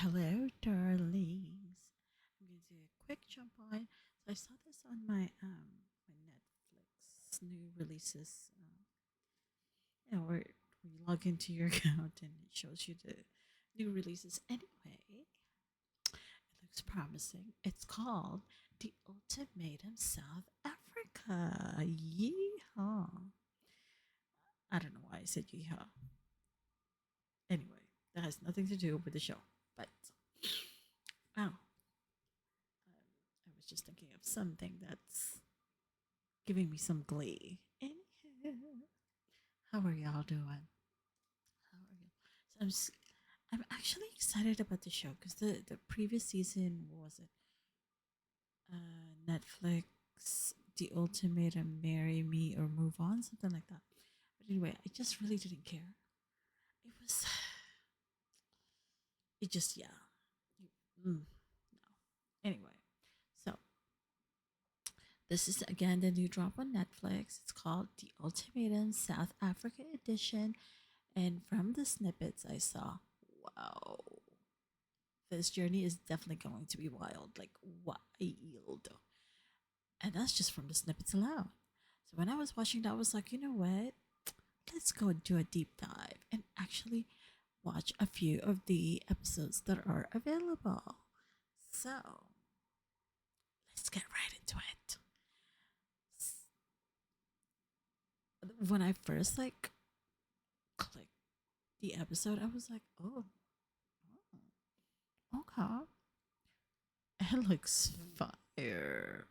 Hello, darlings. I'm going to do a quick jump on. So I saw this on my Netflix new releases. Where you log into your account and it shows you the new releases. Anyway, it looks promising. It's called The Ultimatum South Africa. Yeehaw! I don't know why I said yeehaw. Anyway, that has nothing to do with the show. But oh, I was just thinking of something that's giving me some glee. Anywho, how are y'all doing? How are you? I'm actually excited about the show because the previous season, what was it? Netflix, The Ultimatum, Marry Me or Move On, something like that. But anyway, I just really didn't care. It was, it just, yeah. No. Anyway, so this is again the new drop on Netflix. It's called The Ultimatum South Africa Edition. And from the snippets I saw, wow, this journey is definitely going to be wild, like wild. And that's just from the snippets alone. So when I was watching that, I was like, you know what? Let's go do a deep dive and actually watch a few of the episodes that are available. So let's get right into it. When I first clicked the episode, I was like, oh, okay. It looks fire.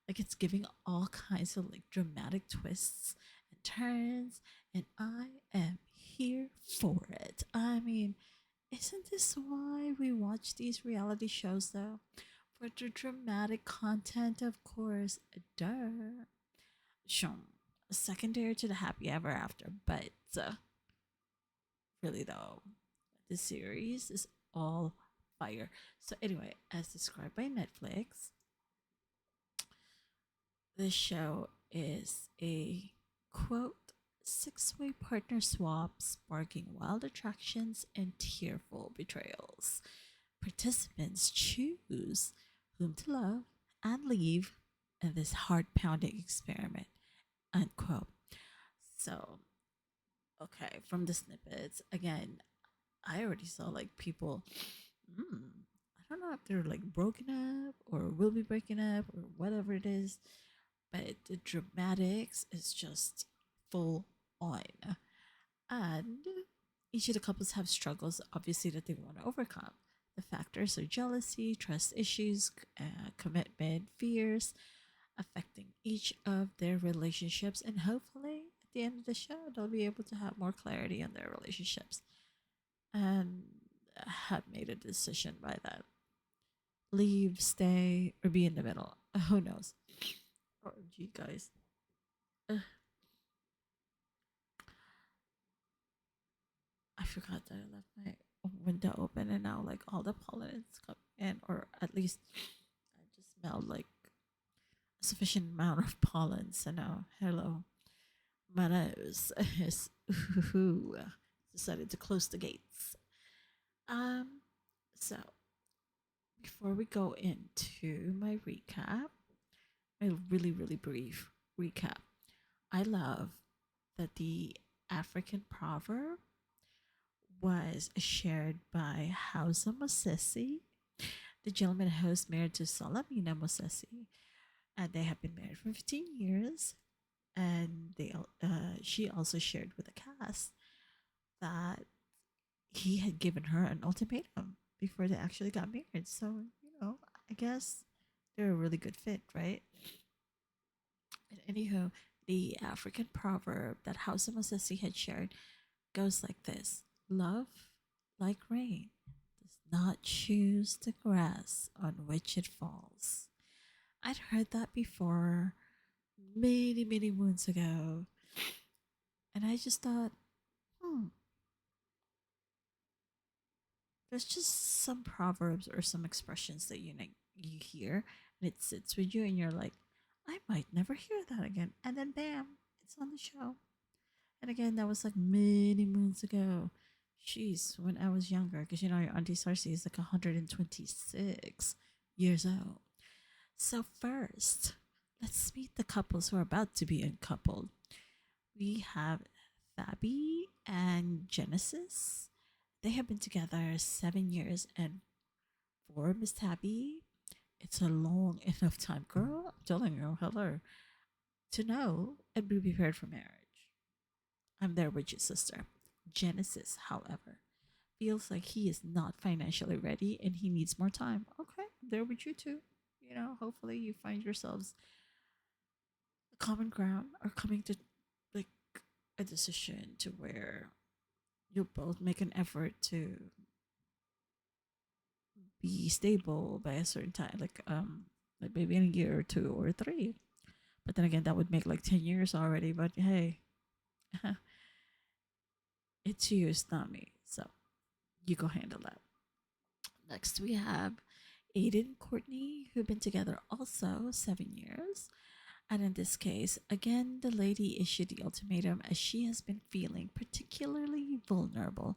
Like it's giving all kinds of like dramatic twists and turns, and I am here for it. I mean, isn't this why we watch these reality shows though? For the dramatic content, of course. Duh. Sure. Secondary to the happy ever after, but really though, the series is all fire. So anyway, as described by Netflix, the show is a quote six-way partner swap sparking wild attractions and tearful betrayals. Participants choose whom to love and leave in this heart-pounding experiment. Unquote. So, okay, from the snippets, again, I already saw like people. I don't know if they're like broken up or will be breaking up or whatever it is, but the dramatics is just full on. And each of the couples have struggles, obviously, that they want to overcome. The factors are jealousy, trust issues, commitment, fears, affecting each of their relationships. And hopefully, at the end of the show, they'll be able to have more clarity on their relationships and have made a decision by that. Leave, stay, or be in the middle. Who knows? OMG, guys. Ugh, I forgot that I left my window open and now, like, all the pollen is coming in, or at least I just smelled like a sufficient amount of pollen. So now, hello. My nose is decided to close the gates. Um, so before we go into my recap, a really, really brief recap. I love that the African proverb was shared by Hausa Mosesi, the gentleman host married to Salamina Mosesi, and they have been married for 15 years. And she also shared with the cast that he had given her an ultimatum before they actually got married. So, I guess they're a really good fit, right? And anywho, the African proverb that Hausa Masasi had shared goes like this: love, like rain, does not choose the grass on which it falls. I'd heard that before many, many moons ago. And I just thought, hmm, there's just some proverbs or some expressions that you hear and it sits with you and you're like, I might never hear that again. And then bam, it's on the show. And again, that was like many moons ago. Jeez, when I was younger, because you know your auntie Sarcy is like 126 years old. So first, let's meet the couples who are about to be uncoupled. We have Fabi and Genesis. They have been together 7 years, and for Miss Tabby, it's a long enough time, girl. I'm telling you, hello, to know and be prepared for marriage. I'm there with your sister. Genesis, however, feels like he is not financially ready and he needs more time. Okay, I'm there with you too. You know, hopefully you find yourselves a common ground or coming to like a decision to where you'll both make an effort to be stable by a certain time, like maybe in a year or two or three. But then again, that would make like 10 years already. But hey, it's you, it's not me. So you go handle that. Next, we have Aiden and Courtney, who've been together also 7 years. And in this case, again, the lady issued the ultimatum as she has been feeling particularly vulnerable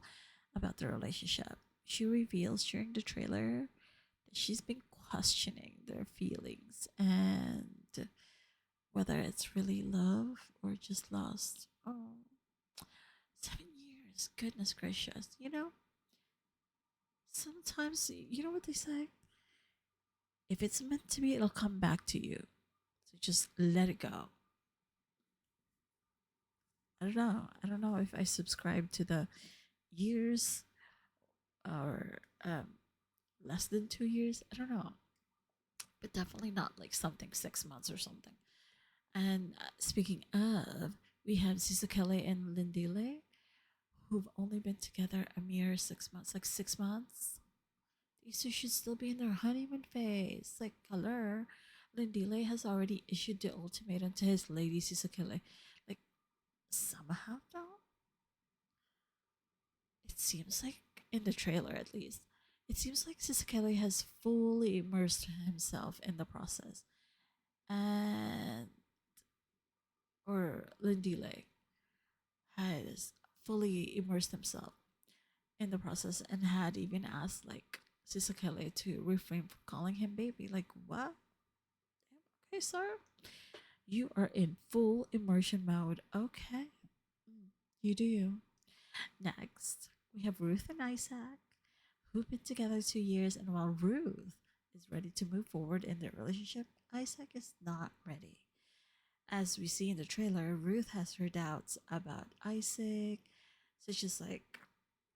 about the relationship. She reveals during the trailer that she's been questioning their feelings and whether it's really love or just lost. Oh, 7 years. Goodness gracious. You know, sometimes, you know what they say? If it's meant to be, it'll come back to you. So just let it go. I don't know. I don't know if I subscribe to the years or less than 2 years. I don't know. But definitely not like something 6 months or something. And speaking of, we have Sisakele and Lindile, who've only been together a mere 6 months, like 6 months. These two should still be in their honeymoon phase. Like, color. Lindile has already issued the ultimatum to his lady Sisakele. Like, somehow, though, it seems like, in the trailer at least, it seems like Sisakele has fully immersed himself in the process. And, or Lindile has fully immersed himself in the process and had even asked like Sisakele to refrain from calling him baby. Like what? Okay, sir. You are in full immersion mode. Okay. Mm, you do you. Next, we have Ruth and Isaac, who've been together 2 years, and while Ruth is ready to move forward in their relationship, Isaac is not ready. As we see in the trailer, Ruth has her doubts about Isaac, such as like,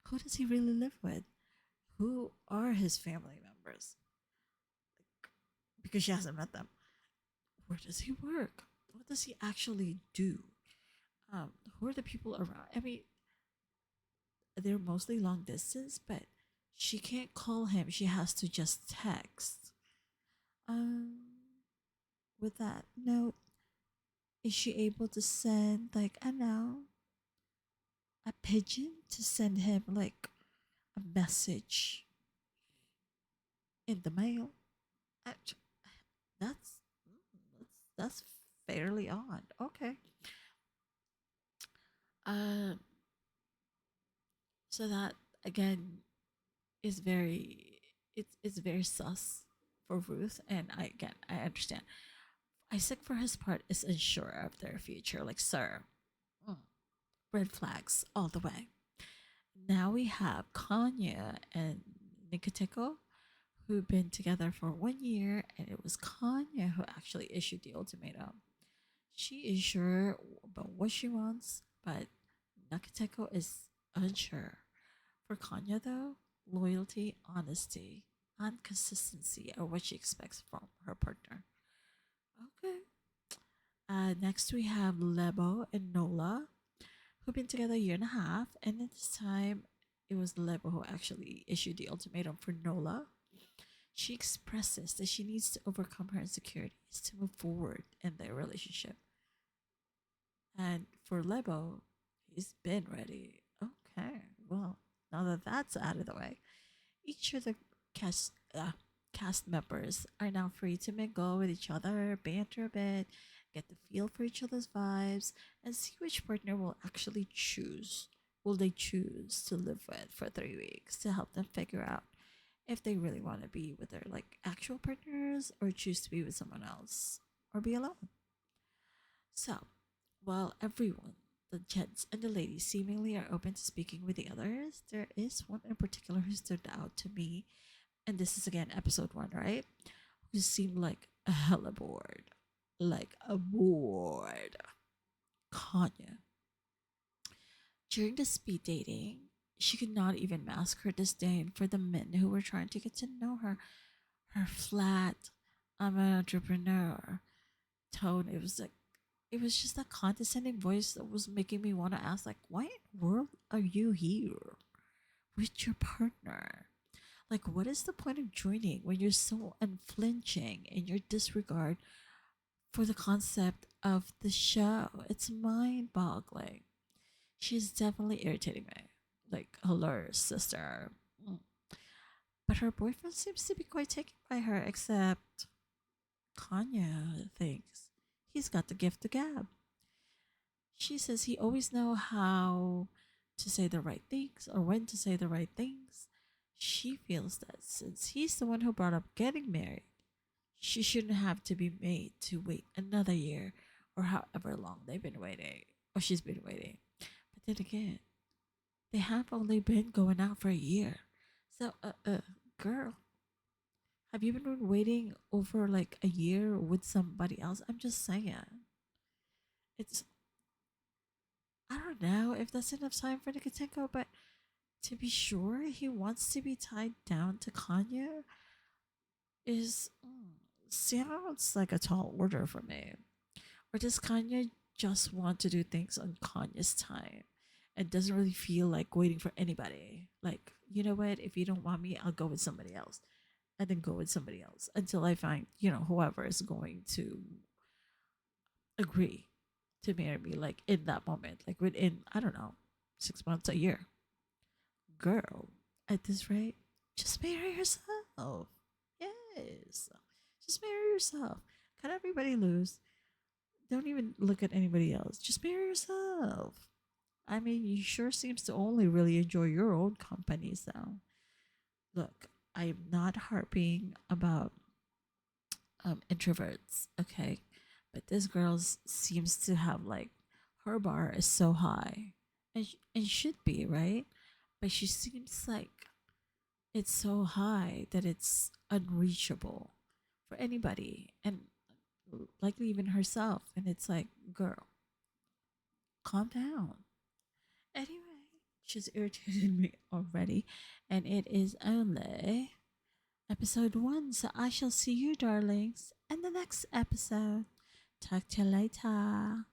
who does he really live with? Who are his family members? Because she hasn't met them. Where does he work? What does he actually do? Who are the people around? I mean, they're mostly long distance, but she can't call him. She has to just text. Um, with that note, is she able to send like I know a pigeon to send him like a message in the mail? Act- That's that's fairly odd. Okay. Um. So that again is very it's very sus for Ruth, and I understand. Isaac, for his part, is unsure of their future. Like, sir, mm, red flags all the way. Now we have Kanya and Nikiteko, who've been together for 1 year, and it was Kanya who actually issued the ultimatum. She is sure about what she wants, but Nakateko is unsure. For Kanya, though, loyalty, honesty, and consistency are what she expects from her partner. Okay. Next, we have Lebo and Nola, who've been together a year and a half, and at this time, it was Lebo who actually issued the ultimatum for Nola. She expresses that she needs to overcome her insecurities to move forward in their relationship. And for Lebo, he's been ready. Okay, well, now that that's out of the way, each of the cast cast members are now free to mingle with each other, banter a bit, get the feel for each other's vibes, and see which partner will actually choose will they choose to live with for 3 weeks to help them figure out if they really want to be with their like actual partners or choose to be with someone else or be alone. So, while everyone, the gents and the ladies, seemingly are open to speaking with the others, there is one in particular who stood out to me, and this is again episode one, right? Who seemed like a hella bored. Like a bored. Kanya. During the speed dating, she could not even mask her disdain for the men who were trying to get to know her. Her flat, I'm an entrepreneur tone. It was just that condescending voice that was making me want to ask, like, why in the world are you here with your partner? Like, what is the point of joining when you're so unflinching in your disregard for the concept of the show? It's mind boggling. She's definitely irritating me. Like, hello, sister. Mm. But her boyfriend seems to be quite taken by her, except Kanya thinks he's got the gift of gab. She says he always know how to say the right things or when to say the right things. She feels that since he's the one who brought up getting married, she shouldn't have to be made to wait another year or however long they've been waiting or she's been waiting. But then again, they have only been going out for a year. So, girl, have you been waiting over like a year with somebody else? I'm just saying. It's, I don't know if that's enough time for Nikotenko, but to be sure he wants to be tied down to Kanye is sounds like a tall order for me. Or does Kanye just want to do things on Kanye's time and doesn't really feel like waiting for anybody? Like, you know what? If you don't want me, I'll go with somebody else. And then go with somebody else until I find, whoever is going to agree to marry me, like in that moment, like within, I don't know, 6 months, a year. Girl, at this rate, just marry yourself. Yes. Just marry yourself. Cut everybody loose. Don't even look at anybody else. Just marry yourself. I mean, you sure seems to only really enjoy your own company, so look, I'm not harping about introverts, okay? But this girl seems to have like her bar is so high, and should be right, but she seems like it's so high that it's unreachable for anybody, and likely even herself. And it's like, girl, calm down. Anyway, she's irritated me already, and it is only episode one. So I shall see you, darlings, in the next episode. Talk to you later.